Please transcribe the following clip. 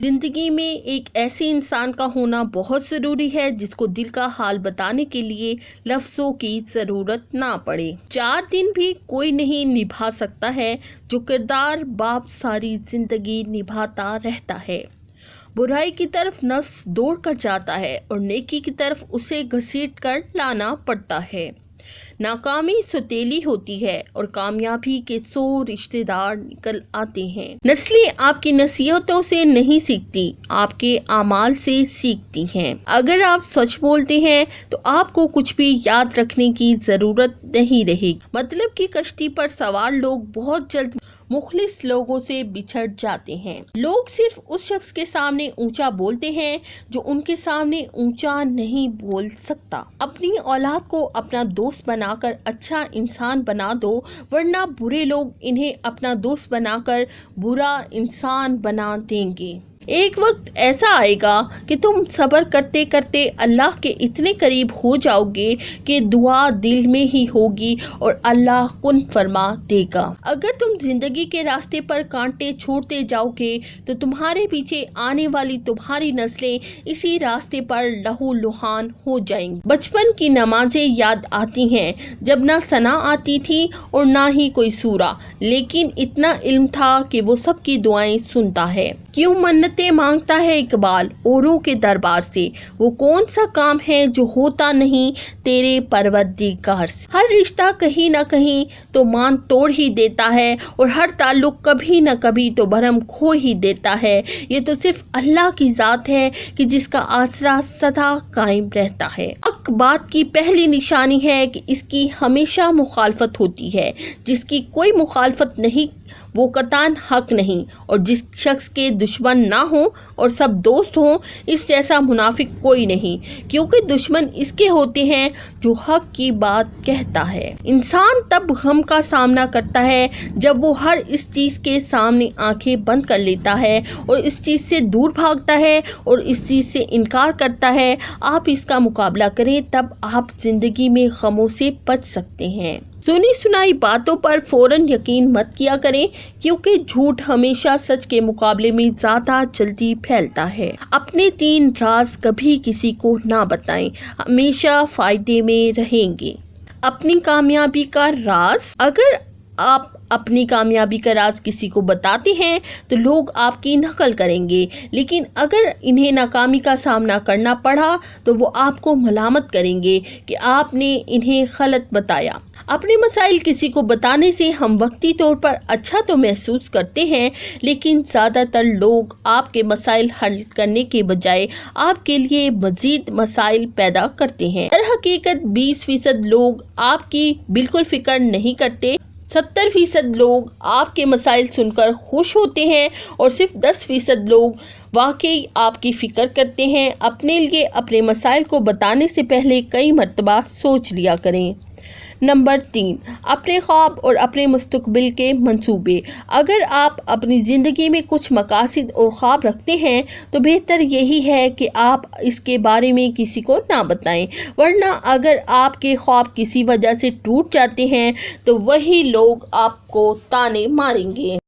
जिंदगी में एक ऐसे इंसान का होना बहुत ज़रूरी है जिसको दिल का हाल बताने के लिए लफ्ज़ों की ज़रूरत ना पड़े। 4 दिन भी कोई नहीं निभा सकता है जो किरदार बाप सारी जिंदगी निभाता रहता है। बुराई की तरफ नफ्स दौड़ कर जाता है और नेकी की तरफ उसे घसीट कर लाना पड़ता है। नाकामी सौतेली होती है और कामयाबी के 100 रिश्तेदार निकल आते हैं। नस्लें आपकी नसीहतों से नहीं सीखती, आपके आमाल से सीखती हैं। अगर आप सच बोलते हैं तो आपको कुछ भी याद रखने की जरूरत नहीं रहेगी। मतलब की कश्ती पर सवार लोग बहुत जल्द मुखलिस लोगों से बिछड़ जाते हैं। लोग सिर्फ उस शख्स के सामने ऊंचा बोलते हैं जो उनके सामने ऊंचा नहीं बोल सकता। अपनी औलाद को अपना दोस्त बनाकर अच्छा इंसान बना दो, वरना बुरे लोग इन्हें अपना दोस्त बनाकर बुरा इंसान बना देंगे। एक वक्त ऐसा आएगा कि तुम सब्र करते करते अल्लाह के इतने करीब हो जाओगे कि दुआ दिल में ही होगी और अल्लाह कुन फरमा देगा। अगर तुम जिंदगी के रास्ते पर कांटे छोड़ते जाओगे तो तुम्हारे पीछे आने वाली तुम्हारी नस्लें इसी रास्ते पर लहू लुहान हो जाएंगी। बचपन की नमाजें याद आती हैं जब ना सना आती थी और ना ही कोई सूरा, लेकिन इतना इल्म था कि वो सबकी दुआएं सुनता है। क्यों मन्नतें मांगता है इकबाल औरों के दरबार से, वो कौन सा काम है जो होता नहीं तेरे परवरदिगार से। हर रिश्ता कहीं ना कहीं तो मान तोड़ ही देता है और हर ताल्लुक कभी ना कभी तो भरम खो ही देता है। ये तो सिर्फ अल्लाह की जात है कि जिसका आसरा सदा कायम रहता है। हक बात की पहली निशानी है कि इसकी हमेशा मुखालफत होती है। जिसकी कोई मुखालफत नहीं वो कतान हक नहीं, और जिस शख्स के दुश्मन ना हो और सब दोस्त हों, इस जैसा मुनाफिक कोई नहीं, क्योंकि दुश्मन इसके होते हैं जो हक की बात कहता है। इंसान तब गम का सामना करता है जब वो हर इस चीज़ के सामने आंखें बंद कर लेता है और इस चीज़ से दूर भागता है और इस चीज़ से इनकार करता है। आप इसका मुकाबला करें, तब आप जिंदगी में गमों से बच सकते हैं। सुनी सुनाई बातों पर फौरन यकीन मत किया करें, क्योंकि झूठ हमेशा सच के मुकाबले में ज्यादा जल्दी फैलता है। अपने 3 राज कभी किसी को ना बताएं, हमेशा फायदे में रहेंगे। अपनी कामयाबी का राज, अगर आप अपनी कामयाबी का राज किसी को बताते हैं तो लोग आपकी नकल करेंगे, लेकिन अगर इन्हें नाकामी का सामना करना पड़ा तो वो आपको मलामत करेंगे कि आपने इन्हें गलत बताया। अपने मसाइल किसी को बताने से हम वक्ती तौर पर अच्छा तो महसूस करते हैं, लेकिन ज़्यादातर लोग आपके मसाइल हल करने के बजाय आपके लिए मज़ीद मसाइल पैदा करते हैं। दर हकीकत 20% लोग आपकी बिल्कुल फिक्र नहीं करते, 70% लोग आपके मसाइल सुनकर खुश होते हैं और सिर्फ 10% लोग वाकई आपकी फ़िक्र करते हैं। अपने लिए अपने मसाइल को बताने से पहले कई मर्तबा सोच लिया करें। नंबर 3, अपने ख्वाब और अपने मुस्तकबिल के मंसूबे। अगर आप अपनी ज़िंदगी में कुछ मकासद और ख्वाब रखते हैं तो बेहतर यही है कि आप इसके बारे में किसी को ना बताएं, वरना अगर आपके ख्वाब किसी वजह से टूट जाते हैं तो वही लोग आपको ताने मारेंगे।